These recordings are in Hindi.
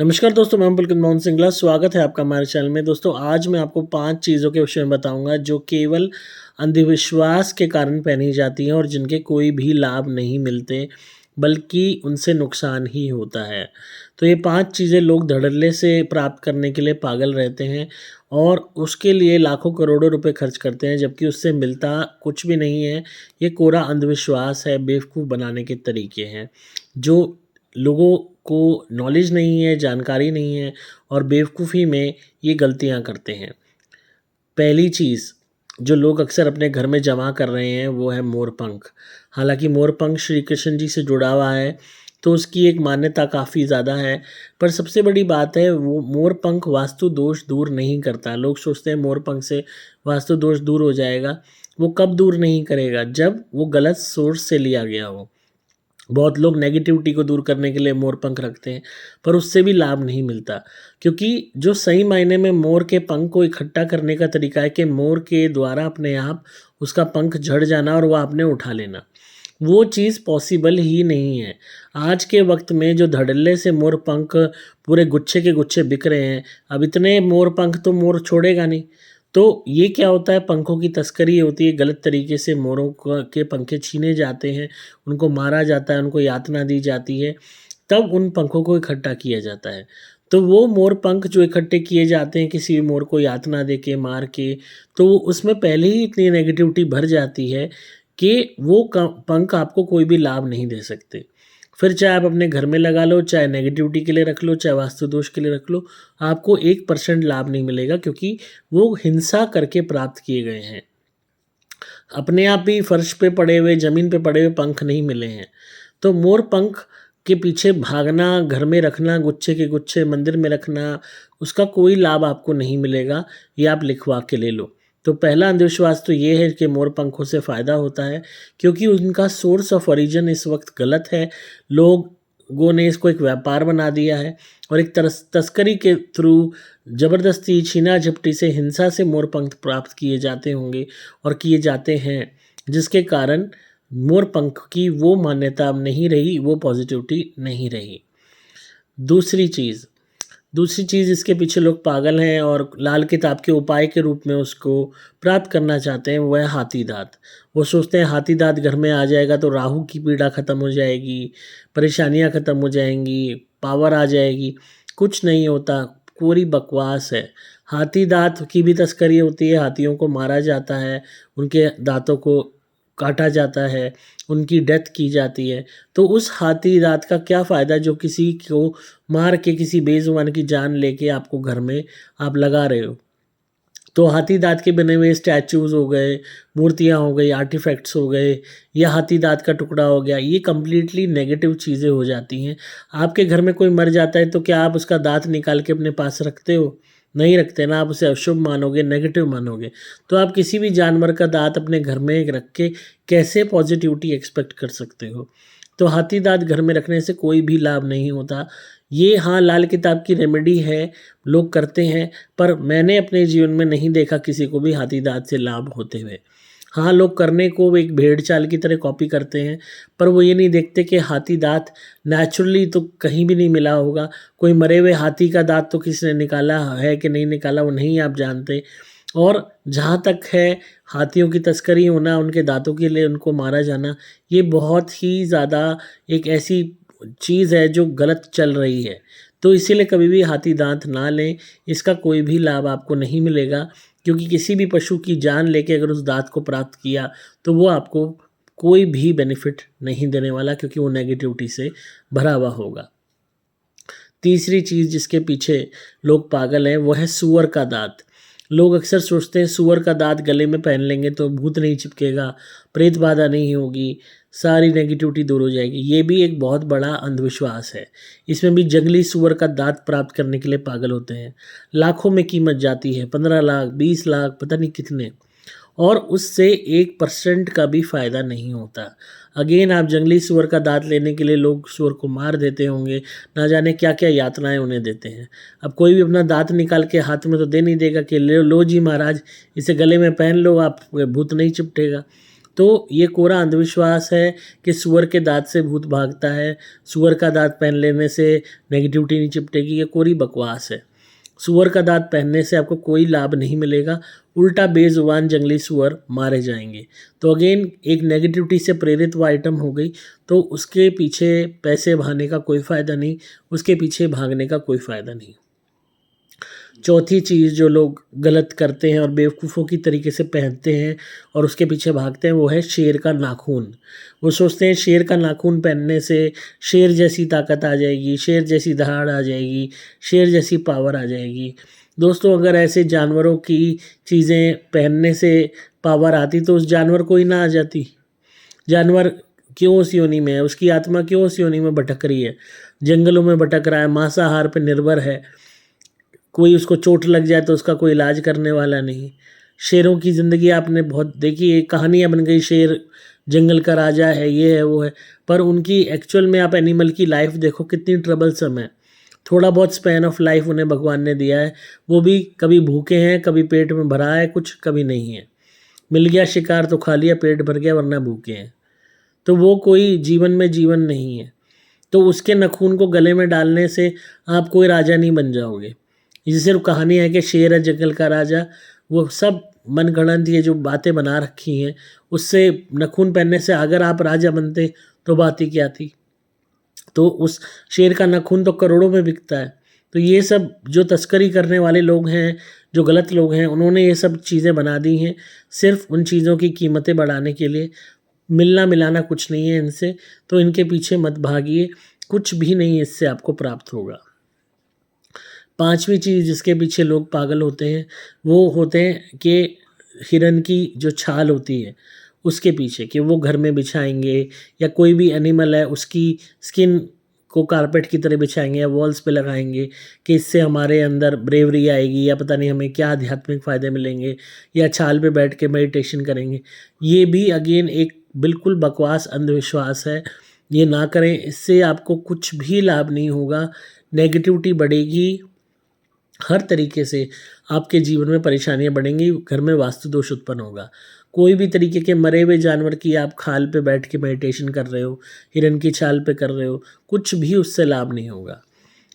नमस्कार दोस्तों, मैं हूं पुलकित मोहन सिंगला। स्वागत है आपका हमारे चैनल में। दोस्तों, आज मैं आपको 5 चीज़ों के विषय में बताऊंगा जो केवल अंधविश्वास के कारण पहनी जाती हैं और जिनके कोई भी लाभ नहीं मिलते, बल्कि उनसे नुकसान ही होता है। तो ये 5 चीज़ें लोग धड़ल्ले से प्राप्त करने के लिए पागल रहते हैं और उसके लिए लाखों करोड़ों रुपए खर्च करते हैं, जबकि उससे मिलता कुछ भी नहीं है। ये कोरा अंधविश्वास है, बेवकूफ़ बनाने के तरीके हैं, जो लोगों को नॉलेज नहीं है, जानकारी नहीं है और बेवकूफ़ी में ये गलतियाँ करते हैं। पहली चीज़ जो लोग अक्सर अपने घर में जमा कर रहे हैं वो है मोरपंख। हालाँकि मोरपंख श्री कृष्ण जी से जुड़ा हुआ है, तो उसकी एक मान्यता काफ़ी ज़्यादा है। पर सबसे बड़ी बात है, वो मोरपंख वास्तु दोष दूर नहीं करता। लोग सोचते हैं मोरपंख से वास्तु दोष दूर हो जाएगा। वो कब दूर नहीं करेगा? जब वो गलत सोर्स से लिया गया हो। बहुत लोग नेगेटिविटी को दूर करने के लिए मोर पंख रखते हैं, पर उससे भी लाभ नहीं मिलता, क्योंकि जो सही मायने में मोर के पंख को इकट्ठा करने का तरीका है कि मोर के द्वारा अपने आप उसका पंख झड़ जाना और वो आपने उठा लेना। वो चीज़ पॉसिबल ही नहीं है। आज के वक्त में जो धड़ल्ले से मोर पंख पूरे गुच्छे के गुच्छे बिक रहे हैं, अब इतने मोर पंख तो मोर छोड़ेगा नहीं। तो ये क्या होता है, पंखों की तस्करी होती है। गलत तरीके से मोरों के पंखे छीने जाते हैं, उनको मारा जाता है, उनको यातना दी जाती है, तब उन पंखों को इकट्ठा किया जाता है। तो वो मोर पंख जो इकट्ठे किए जाते हैं किसी भी मोर को यातना दे के, मार के, तो उसमें पहले ही इतनी नेगेटिविटी भर जाती है कि वो पंख आपको कोई भी लाभ नहीं दे सकते। फिर चाहे आप अपने घर में लगा लो, चाहे नेगेटिविटी के लिए रख लो, चाहे वास्तु दोष के लिए रख लो, आपको 1% लाभ नहीं मिलेगा, क्योंकि वो हिंसा करके प्राप्त किए गए हैं। अपने आप ही फर्श पे पड़े हुए, ज़मीन पे पड़े हुए पंख नहीं मिले हैं। तो मोर पंख के पीछे भागना, घर में रखना, गुच्छे के गुच्छे मंदिर में रखना, उसका कोई लाभ आपको नहीं मिलेगा। ये आप लिखवा के ले लो। तो पहला अंधविश्वास तो ये है कि मोर पंखों से फ़ायदा होता है, क्योंकि उनका सोर्स ऑफ ओरिजिन इस वक्त गलत है। लोगों ने इसको एक व्यापार बना दिया है और एक तस्करी के थ्रू ज़बरदस्ती, छीना-झपटी से, हिंसा से मोर पंख प्राप्त किए जाते होंगे और किए जाते हैं, जिसके कारण मोर पंख की वो मान्यता अब नहीं रही, वो पॉजिटिविटी नहीं रही। दूसरी चीज़ दूसरी चीज़ इसके पीछे लोग पागल हैं और लाल किताब के उपाय के रूप में उसको प्राप्त करना चाहते हैं, वो है हाथी दाँत। वो सोचते हैं हाथी दाँत घर में आ जाएगा तो राहु की पीड़ा ख़त्म हो जाएगी, परेशानियाँ ख़त्म हो जाएँगी, पावर आ जाएगी। कुछ नहीं होता, पूरी बकवास है। हाथी दाँत की भी तस्करी होती है, हाथियों को मारा जाता है, उनके दाँतों को काटा जाता है, उनकी डेथ की जाती है। तो उस हाथी दाँत का क्या फ़ायदा जो किसी को मार के, किसी बेज़ुबान की जान लेके आपको घर में आप लगा रहे हो। तो हाथी दाँत के बने हुए स्टैच्यूज़ हो गए, मूर्तियाँ हो गई, आर्टिफ़ैक्ट्स हो गए, या हाथी दाँत का टुकड़ा हो गया, ये कंप्लीटली नेगेटिव चीज़ें हो जाती हैं। आपके घर में कोई मर जाता है तो क्या आप उसका दाँत निकाल के अपने पास रखते हो? नहीं रखते ना, आप उसे अशुभ मानोगे, नेगेटिव मानोगे। तो आप किसी भी जानवर का दाँत अपने घर में रख के कैसे पॉज़िटिविटी एक्सपेक्ट कर सकते हो? तो हाथी दाँत घर में रखने से कोई भी लाभ नहीं होता। ये हाँ, लाल किताब की रेमेडी है, लोग करते हैं, पर मैंने अपने जीवन में नहीं देखा किसी को भी हाथी दाँत से लाभ होते हुए। हाँ, लोग करने को एक भेड़-चाल की तरह कॉपी करते हैं, पर वो ये नहीं देखते कि हाथी दाँत नेचुरली तो कहीं भी नहीं मिला होगा। कोई मरे हुए हाथी का दाँत तो किसी ने निकाला है कि नहीं निकाला, वो नहीं आप जानते। और जहाँ तक है हाथियों की तस्करी होना, उनके दाँतों के लिए उनको मारा जाना, ये बहुत ही ज़्यादा एक ऐसी चीज़ है जो गलत चल रही है। तो इसीलिए कभी भी हाथी दाँत ना लें, इसका कोई भी लाभ आपको नहीं मिलेगा, क्योंकि किसी भी पशु की जान लेके अगर उस दाँत को प्राप्त किया, तो वो आपको कोई भी बेनिफिट नहीं देने वाला, क्योंकि वो नेगेटिविटी से भरा हुआ होगा। तीसरी चीज़ जिसके पीछे लोग पागल हैं, वो है सूअर का दाँत। लोग अक्सर सोचते हैं सूअर का दाँत गले में पहन लेंगे तो भूत नहीं चिपकेगा, प्रेत बाधा नहीं होगी, सारी नेगेटिविटी दूर हो जाएगी। ये भी एक बहुत बड़ा अंधविश्वास है। इसमें भी जंगली सूअर का दाँत प्राप्त करने के लिए पागल होते हैं। लाखों में कीमत जाती है, 15 लाख, 20 लाख, पता नहीं कितने, और उससे 1% का भी फ़ायदा नहीं होता। अगेन आप जंगली सूअर का दाँत लेने के लिए लोग सूअर को मार देते होंगे, ना जाने क्या-क्या यातनाएँ उन्हें देते हैं। अब कोई भी अपना दाँत निकाल के हाथ में तो दे नहीं देगा कि ले लो जी महाराज, इसे गले में पहन लो, आप भूत नहीं चिपटेगा। तो ये कोरा अंधविश्वास है कि सूअर के दाँत से भूत भागता है, सूअर का दाँत पहन लेने से नेगेटिविटी नहीं चिपटेगी, ये कोरी बकवास है। सूअर का दाँत पहनने से आपको कोई लाभ नहीं मिलेगा, उल्टा बेज़ुबान जंगली सूअर मारे जाएंगे। तो अगेन एक नेगेटिविटी से प्रेरित वो आइटम हो गई, तो उसके पीछे पैसे बहाने का कोई फ़ायदा नहीं, उसके पीछे भागने का कोई फ़ायदा नहीं। चौथी चीज़ जो लोग गलत करते हैं और बेवकूफ़ों की तरीके से पहनते हैं और उसके पीछे भागते हैं, वो है शेर का नाखून। वो सोचते हैं शेर का नाखून पहनने से शेर जैसी ताकत आ जाएगी, शेर जैसी दहाड़ आ जाएगी, शेर जैसी पावर आ जाएगी। दोस्तों, अगर ऐसे जानवरों की चीज़ें पहनने से पावर आती तो उस जानवर को ही ना आ जाती। जानवर क्यों उस योनि में है, उसकी आत्मा क्यों उस योनि में भटक रही है, जंगलों में भटक रहा है, मांसाहार पर निर्भर है, कोई उसको चोट लग जाए तो उसका कोई इलाज करने वाला नहीं। शेरों की ज़िंदगी आपने बहुत देखी है, कहानियाँ बन गई, शेर जंगल का राजा है, ये है वो है, पर उनकी एक्चुअल में आप एनिमल की लाइफ देखो कितनी ट्रबलसम है। थोड़ा बहुत स्पैन ऑफ लाइफ उन्हें भगवान ने दिया है, वो भी कभी भूखे हैं, कभी पेट में भरा है कुछ, कभी नहीं है। मिल गया शिकार तो खा लिया, पेट भर गया, वरना भूखे हैं। तो वो कोई जीवन में जीवन नहीं है। तो उसके नखून को गले में डालने से आप कोई राजा नहीं बन जाओगे। ये सिर्फ कहानी है कि शेर है जंगल का राजा, वो सब मनगढ़ंत ये जो बातें बना रखी हैं, उससे नखून पहनने से अगर आप राजा बनते तो बात ही क्या थी। तो उस शेर का नाखून तो करोड़ों में बिकता है। तो ये सब जो तस्करी करने वाले लोग हैं, जो गलत लोग हैं, उन्होंने ये सब चीज़ें बना दी हैं सिर्फ उन चीज़ों की कीमतें बढ़ाने के लिए। मिलना मिलाना कुछ नहीं है इनसे, तो इनके पीछे मत भागिए, कुछ भी नहीं इससे आपको प्राप्त होगा। पांचवी चीज़ जिसके पीछे लोग पागल होते हैं, वो होते हैं कि हिरन की जो छाल होती है उसके पीछे, कि वो घर में बिछाएंगे, या कोई भी एनिमल है उसकी स्किन को कारपेट की तरह बिछाएंगे या वॉल्स पे लगाएंगे कि इससे हमारे अंदर ब्रेवरी आएगी, या पता नहीं हमें क्या आध्यात्मिक फ़ायदे मिलेंगे, या छाल पे बैठ के मेडिटेशन करेंगे। ये भी अगेन एक बिल्कुल बकवास अंधविश्वास है। ये ना करें, इससे आपको कुछ भी लाभ नहीं होगा, नेगेटिविटी बढ़ेगी, हर तरीके से आपके जीवन में परेशानियां बढ़ेंगी, घर में वास्तु दोष उत्पन्न होगा। कोई भी तरीके के मरे हुए जानवर की आप खाल पे बैठ के मेडिटेशन कर रहे हो, हिरन की छाल पे कर रहे हो, कुछ भी उससे लाभ नहीं होगा।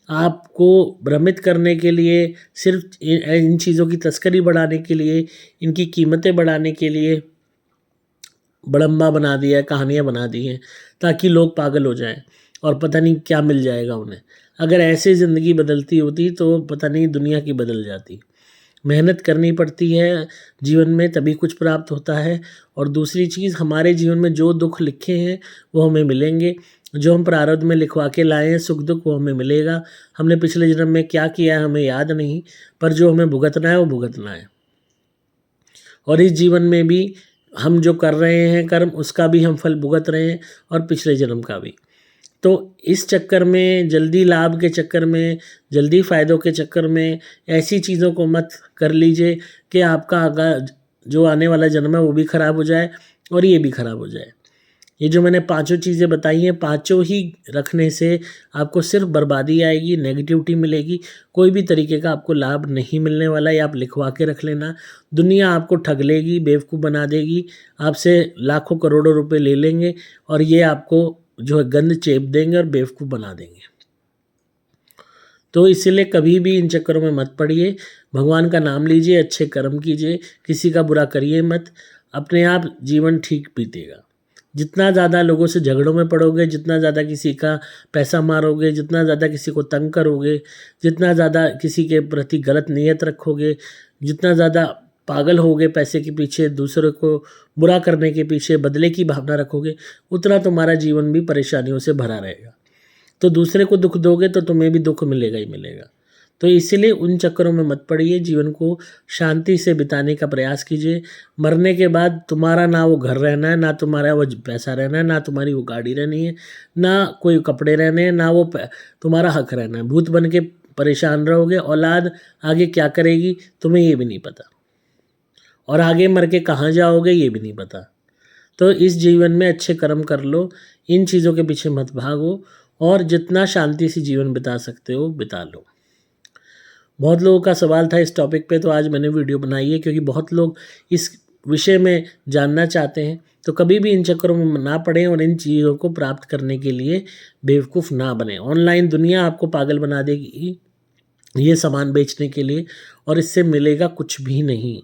आपको भ्रमित करने के लिए, सिर्फ इन चीज़ों की तस्करी बढ़ाने के लिए, इनकी कीमतें बढ़ाने के लिए बड़म्बा बना दिया है, कहानियाँ बना दी हैं ताकि लोग पागल हो जाएं और पता नहीं क्या मिल जाएगा उन्हें। अगर ऐसे ज़िंदगी बदलती होती तो पता नहीं दुनिया की बदल जाती। मेहनत करनी पड़ती है जीवन में, तभी कुछ प्राप्त होता है। और दूसरी चीज़, हमारे जीवन में जो दुख लिखे हैं वो हमें मिलेंगे, जो हम प्रारब्ध में लिखवा के लाए हैं सुख दुख, वो हमें मिलेगा। हमने पिछले जन्म में क्या किया है हमें याद नहीं, पर जो हमें भुगतना है वो भुगतना है। और इस जीवन में भी हम जो कर रहे हैं कर्म, उसका भी हम फल भुगत रहे हैं, और पिछले जन्म का भी। तो इस चक्कर में, जल्दी लाभ के चक्कर में, जल्दी फ़ायदों के चक्कर में ऐसी चीज़ों को मत कर लीजिए कि आपका जो आने वाला जन्म है वो भी ख़राब हो जाए और ये भी ख़राब हो जाए। ये जो मैंने पांचों चीज़ें बताई हैं, पांचों ही रखने से आपको सिर्फ बर्बादी आएगी, नेगेटिविटी मिलेगी, कोई भी तरीके का आपको लाभ नहीं मिलने वाला। ये आप लिखवा के रख लेना। दुनिया आपको ठग लेगी, बेवकूफ़ बना देगी, आपसे लाखों करोड़ों रुपए ले लेंगे और ये आपको जो है गंद चेप देंगे और बेवकूफ़ बना देंगे। तो इसलिए कभी भी इन चक्करों में मत पड़िए, भगवान का नाम लीजिए, अच्छे कर्म कीजिए, किसी का बुरा करिए मत, अपने आप जीवन ठीक बीतेगा। जितना ज़्यादा लोगों से झगड़ों में पड़ोगे, जितना ज़्यादा किसी का पैसा मारोगे, जितना ज़्यादा किसी को तंग करोगे, जितना ज़्यादा किसी के प्रति गलत नीयत रखोगे, जितना ज़्यादा पागल होगे पैसे के पीछे, दूसरों को बुरा करने के पीछे बदले की भावना रखोगे, उतना तुम्हारा जीवन भी परेशानियों से भरा रहेगा। तो दूसरे को दुख दोगे तो तुम्हें भी दुख मिलेगा ही मिलेगा। तो इसलिए उन चक्करों में मत पड़िए, जीवन को शांति से बिताने का प्रयास कीजिए। मरने के बाद तुम्हारा ना वो घर रहना है, ना तुम्हारा वो पैसा रहना है, ना तुम्हारी वो गाड़ी रहनी है, ना कोई कपड़े रहने हैं, ना वो तुम्हारा हक रहना है। भूत बन के परेशान रहोगे, औलाद आगे क्या करेगी तुम्हें ये भी नहीं पता, और आगे मर के कहाँ जाओगे ये भी नहीं पता। तो इस जीवन में अच्छे कर्म कर लो, इन चीज़ों के पीछे मत भागो, और जितना शांति से जीवन बिता सकते हो बिता लो। बहुत लोगों का सवाल था इस टॉपिक पे, तो आज मैंने वीडियो बनाई है क्योंकि बहुत लोग इस विषय में जानना चाहते हैं तो कभी भी इन चक्करों में ना पड़ें और इन चीज़ों को प्राप्त करने के लिए बेवकूफ़ ना बने। ऑनलाइन दुनिया आपको पागल बना देगी ये सामान बेचने के लिए, और इससे मिलेगा कुछ भी नहीं।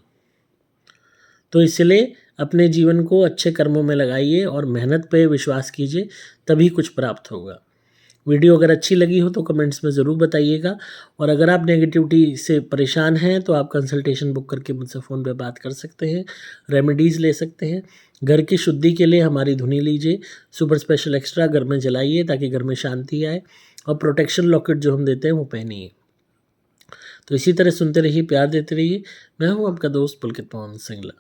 तो इसलिए अपने जीवन को अच्छे कर्मों में लगाइए और मेहनत पे विश्वास कीजिए, तभी कुछ प्राप्त होगा। वीडियो अगर अच्छी लगी हो तो कमेंट्स में ज़रूर बताइएगा, और अगर आप नेगेटिविटी से परेशान हैं तो आप कंसल्टेशन बुक करके मुझसे फ़ोन पे बात कर सकते हैं, रेमेडीज़ ले सकते हैं। घर की शुद्धि के लिए हमारी धुनी लीजिए, सुपर स्पेशल एक्स्ट्रा घर में जलाइए ताकि घर में शांति आए, और प्रोटेक्शन लॉकेट जो हम देते हैं वो पहनिए। तो इसी तरह सुनते रहिए, प्यार देते रहिए। मैं हूँ आपका दोस्त पुलकित मोहन सिंगला।